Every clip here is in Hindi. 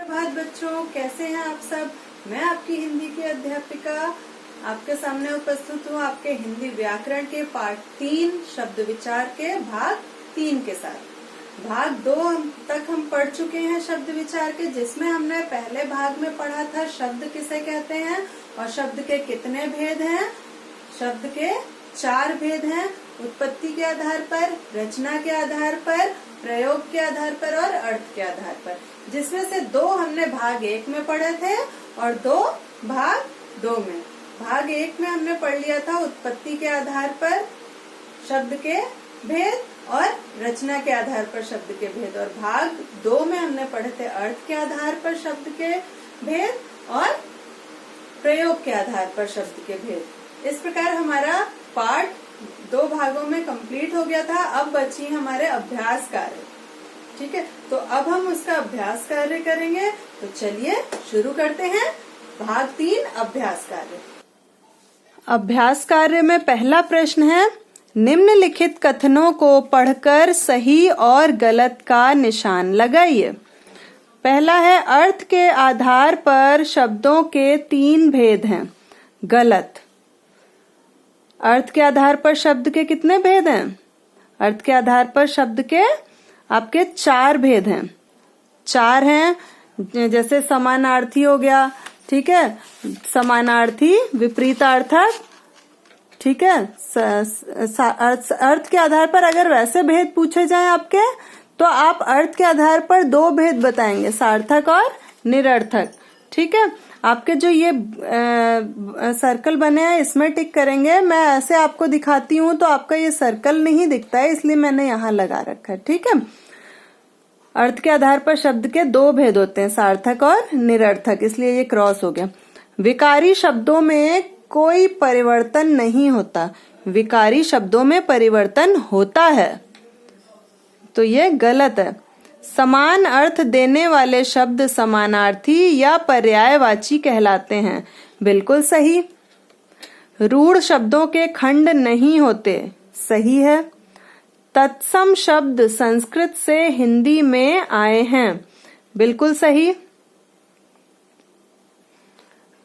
सुप्रभात बच्चों, कैसे हैं आप सब। मैं आपकी हिंदी की अध्यापिका आपके सामने उपस्थित हूँ आपके हिंदी व्याकरण के पार्ट 3 शब्द विचार के भाग 3 के साथ। भाग 2 तक हम पढ़ चुके हैं शब्द विचार के, जिसमें हमने पहले भाग में पढ़ा था शब्द किसे कहते हैं और शब्द के कितने भेद हैं। शब्द के 4 भेद हैं, उत्पत्ति के आधार पर, रचना के आधार पर, प्रयोग के आधार पर और अर्थ के आधार पर, जिसमें से 2 हमने भाग 1 में पढ़े थे और 2 भाग 2 में। भाग 1 में हमने पढ़ लिया था उत्पत्ति के आधार पर शब्द के भेद और रचना के आधार पर शब्द के भेद, और भाग 2 में हमने पढ़े थे अर्थ के आधार पर शब्द के भेद और प्रयोग के आधार पर शब्द के भेद। इस प्रकार हमारा पार्ट 2 भागों में कंप्लीट हो गया था। अब बची हमारे अभ्यास कार्य, ठीक है। तो अब हम उसका अभ्यास कार्य करेंगे। तो चलिए शुरू करते हैं। भाग 3 अभ्यास कार्य। अभ्यास कार्य में पहला प्रश्न है, निम्नलिखित कथनों को पढ़कर सही और गलत का निशान लगाइए। पहला है, अर्थ के आधार पर शब्दों के 3 भेद हैं। गलत। अर्थ के आधार पर शब्द के कितने भेद हैं? अर्थ के आधार पर शब्द के आपके 4 भेद हैं। 4 हैं, जैसे समानार्थी हो गया, ठीक है, समानार्थी, विपरीतार्थक, ठीक है। अर्थ के आधार पर अगर वैसे भेद पूछे जाएं आपके, तो आप अर्थ के आधार पर 2 भेद बताएंगे, सार्थक और निरर्थक, ठीक है। आपके जो ये सर्कल बने हैं इसमें टिक करेंगे। मैं ऐसे आपको दिखाती हूँ तो आपका ये सर्कल नहीं दिखता है, इसलिए मैंने यहाँ लगा रखा है, ठीक है। अर्थ के आधार पर शब्द के 2 भेद होते हैं, सार्थक और निरर्थक, इसलिए ये क्रॉस हो गया। विकारी शब्दों में कोई परिवर्तन नहीं होता। विकारी शब्दों में परिवर्तन होता है, तो ये गलत है। समान अर्थ देने वाले शब्द समानार्थी या पर्यायवाची कहलाते हैं। बिल्कुल सही। रूढ़ शब्दों के खंड नहीं होते। सही है। तत्सम शब्द संस्कृत से हिंदी में आए हैं। बिल्कुल सही,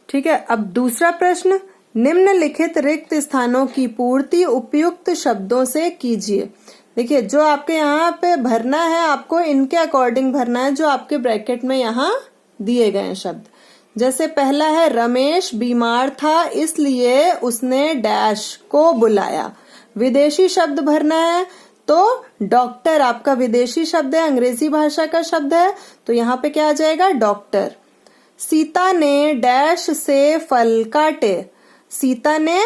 ठीक है। अब दूसरा प्रश्न, निम्नलिखित रिक्त स्थानों की पूर्ति उपयुक्त शब्दों से कीजिए। देखिए, जो आपके यहाँ पे भरना है आपको इनके अकॉर्डिंग भरना है, जो आपके ब्रैकेट में यहाँ दिए गए हैं शब्द। जैसे पहला है, रमेश बीमार था इसलिए उसने डैश को बुलाया। विदेशी शब्द भरना है, तो डॉक्टर आपका विदेशी शब्द है, अंग्रेजी भाषा का शब्द है, तो यहाँ पे क्या आ जाएगा? डॉक्टर। सीता ने डैश से फल काटे। सीता ने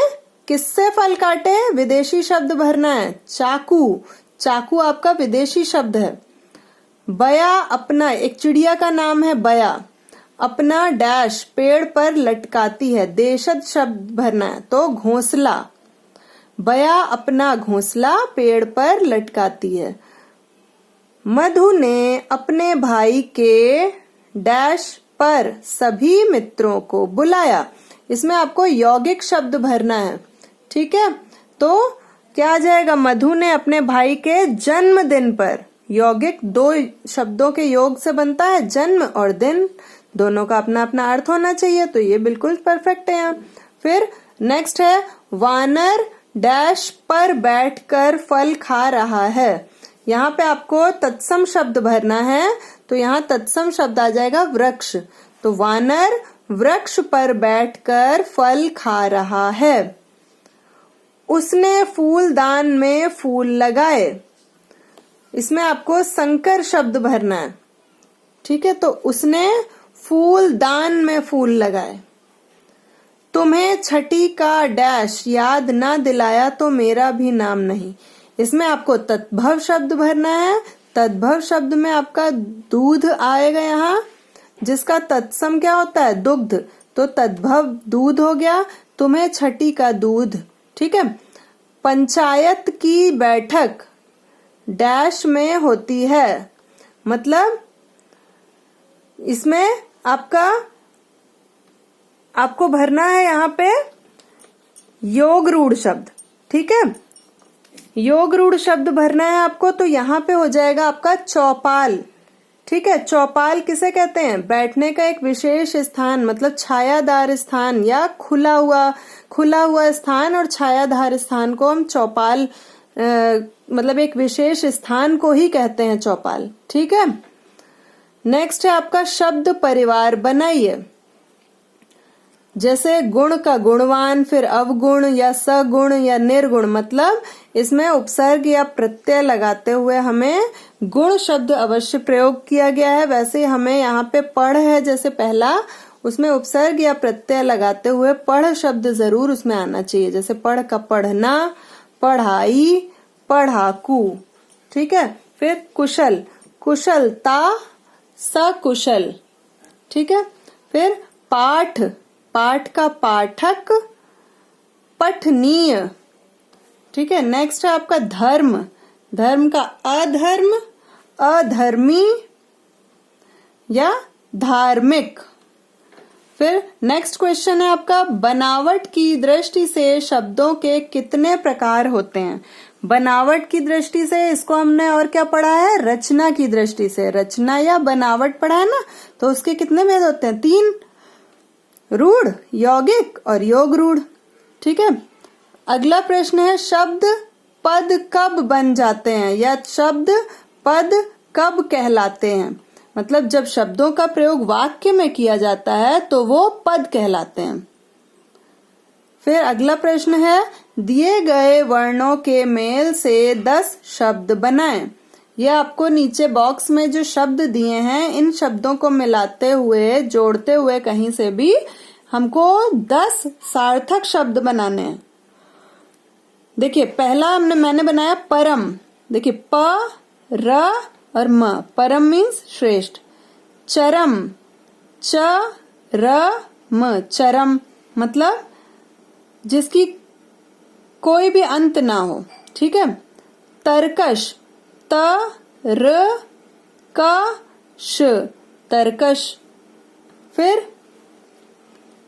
किससे फल काटे? विदेशी शब्द भरना है, चाकू। चाकू आपका विदेशी शब्द है। बया अपना, एक चिड़िया का नाम है बया, अपना डैश पेड़ पर लटकाती है। देशज शब्द भरना है, तो घोंसला। बया अपना घोंसला पेड़ पर लटकाती है। मधु ने अपने भाई के डैश पर सभी मित्रों को बुलाया। इसमें आपको यौगिक शब्द भरना है, ठीक है। तो क्या आ जाएगा? मधु ने अपने भाई के जन्मदिन पर। यौगिक 2 शब्दों के योग से बनता है, जन्म और दिन, दोनों का अपना अपना अर्थ होना चाहिए, तो ये बिल्कुल परफेक्ट है यहाँ। फिर नेक्स्ट है, वानर डैश पर बैठकर फल खा रहा है। यहाँ पे आपको तत्सम शब्द भरना है, तो यहाँ तत्सम शब्द आ जाएगा वृक्ष। तो वानर वृक्ष पर बैठकर फल खा रहा है। उसने फूलदान में फूल लगाए। इसमें आपको संकर शब्द भरना है, ठीक है। तो उसने फूलदान में फूल लगाए। तुम्हें छठी का डैश याद ना दिलाया तो मेरा भी नाम नहीं। इसमें आपको तद्भव शब्द भरना है। तद्भव शब्द में आपका दूध आएगा यहाँ, जिसका तत्सम क्या होता है? दुग्ध। तो तद्भव दूध हो गया। तुम्हें छठी का दूध, ठीक है। पंचायत की बैठक डैश में होती है। मतलब इसमें आपको भरना है यहाँ पे योग रूढ़ शब्द, ठीक है। योग रूढ़ शब्द भरना है आपको, तो यहाँ पे हो जाएगा आपका चौपाल। ठीक है। चौपाल किसे कहते हैं? बैठने का एक विशेष स्थान, मतलब छायादार स्थान या खुला हुआ स्थान, और छायादार स्थान को हम चौपाल मतलब एक विशेष स्थान को ही कहते हैं चौपाल। ठीक है। नेक्स्ट है आपका शब्द परिवार बनाइए। जैसे गुण का गुणवान, फिर अवगुण या सगुण या निर्गुण, मतलब इसमें उपसर्ग या प्रत्यय लगाते हुए हमें गुण शब्द अवश्य प्रयोग किया गया है। वैसे हमें यहाँ पे पढ़ है जैसे पहला, उसमें उपसर्ग या प्रत्यय लगाते हुए पढ़ शब्द जरूर उसमें आना चाहिए। जैसे पढ़ का पढ़ना, पढ़ाई, पढ़ाकू। ठीक है। फिर कुशल, कुशलता, सकुशल। ठीक है। फिर पाठ, पाठ का पाठक, पठनीय। ठीक है। नेक्स्ट है आपका धर्म, धर्म का अधर्म, अधर्मी या धार्मिक। फिर नेक्स्ट क्वेश्चन है आपका बनावट की दृष्टि से शब्दों के कितने प्रकार होते हैं? बनावट की दृष्टि से इसको हमने और क्या पढ़ा है? रचना की दृष्टि से। रचना या बनावट पढ़ा है ना, तो उसके कितने भेद होते हैं? 3, रूढ़, यौगिक और योग रूढ़। ठीक है। अगला प्रश्न है शब्द पद कब बन जाते हैं या शब्द पद कब कहलाते हैं? मतलब जब शब्दों का प्रयोग वाक्य में किया जाता है तो वो पद कहलाते हैं। फिर अगला प्रश्न है दिए गए वर्णों के मेल से 10 शब्द बनाएं। ये आपको नीचे बॉक्स में जो शब्द दिए हैं, इन शब्दों को मिलाते हुए, जोड़ते हुए कहीं से भी हमको 10 सार्थक शब्द बनाने हैं। देखिए पहला मैंने बनाया परम। देखिए प, र और म। परम मीन्स श्रेष्ठ। चरम, च, र, म, चरम मतलब जिसकी कोई भी अंत ना हो। ठीक है। तरकश, त, र, क, श, तरकश। फिर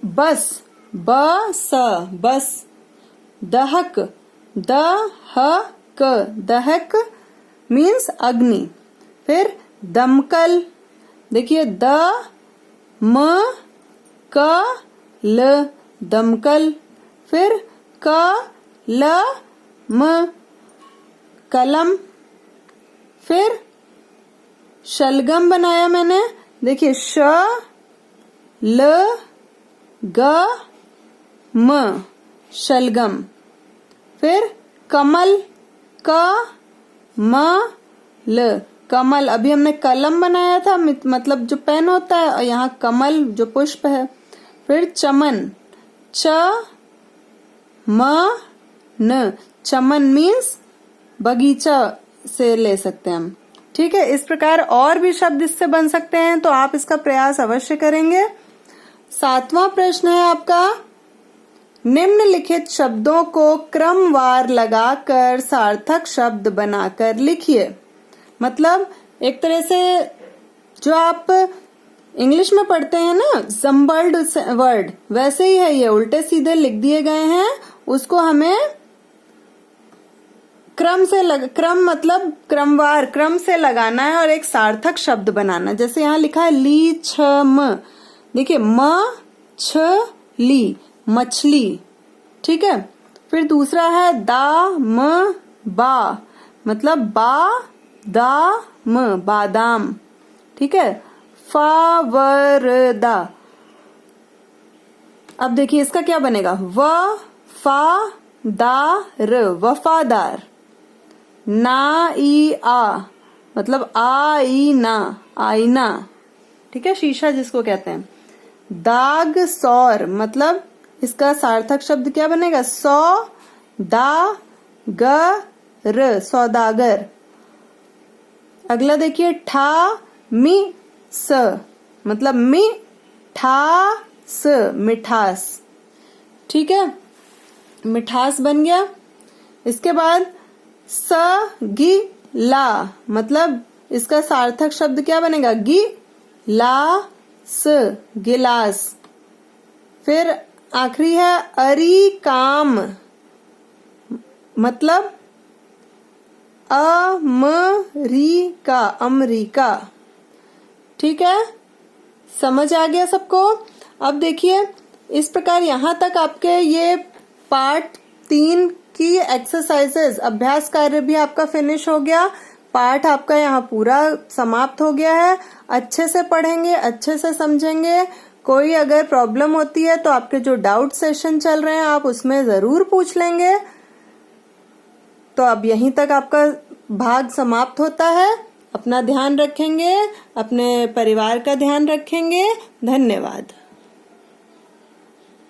बस, ब, स, बस। दहक, द, ह, क, दहक मीन्स अग्नि। फिर दमकल, देखिए द, म, क, ल, दमकल। फिर क, ल, म, कलम। फिर शलगम बनाया मैंने। देखिए श, ल, ग, म, शलगम। फिर कमल, क, म, ल, कमल। अभी हमने कलम बनाया था, मतलब जो पेन होता है, और यहाँ कमल जो पुष्प है। फिर चमन, च, म, न, चमन मीन्स बगीचा से ले सकते हैं हम। ठीक है। इस प्रकार और भी शब्द इससे बन सकते हैं, तो आप इसका प्रयास अवश्य करेंगे। 7वां प्रश्न है आपका निम्नलिखित शब्दों को क्रमवार लगाकर सार्थक शब्द बनाकर लिखिए। मतलब एक तरह से जो आप इंग्लिश में पढ़ते हैं ना जम्बल्ड वर्ड, वैसे ही है ये, उल्टे सीधे लिख दिए गए हैं। उसको हमें क्रम मतलब क्रमवार, क्रम से लगाना है और एक सार्थक शब्द बनाना। जैसे यहाँ लिखा है ली, छ, म। देखिए म, छ, ली, मछली। ठीक है। फिर दूसरा है दा, म, बा, मतलब बा, दा, म, बादाम। ठीक है। फा, वर, दा। अब देखिए इसका क्या बनेगा? व, फा, दा, र, वफादार। ना, ई, आ, मतलब आ, ई, ना, आईना। ठीक है। शीशा जिसको कहते हैं। दाग, सौर, मतलब इसका सार्थक शब्द क्या बनेगा? सौ, दा, ग, र, सौदागर। अगला देखिए ठा, मी, स, मतलब मी, ठा, स, मिठास। ठीक है। मिठास बन गया। इसके बाद स, गी, ला, मतलब इसका सार्थक शब्द क्या बनेगा? गी, ला, स, गिलास। फिर आखिरी है अरी, काम, मतलब अमरीका, अमरीका। ठीक है, समझ आ गया सबको। अब देखिए इस प्रकार यहाँ तक आपके ये पार्ट 3 की एक्सरसाइजेस अभ्यास कार्य भी आपका फिनिश हो गया। पाठ आपका यहाँ पूरा समाप्त हो गया है। अच्छे से पढ़ेंगे, अच्छे से समझेंगे। कोई अगर प्रॉब्लम होती है तो आपके जो डाउट सेशन चल रहे हैं आप उसमें जरूर पूछ लेंगे। तो अब यहीं तक आपका भाग समाप्त होता है। अपना ध्यान रखेंगे, अपने परिवार का ध्यान रखेंगे। धन्यवाद।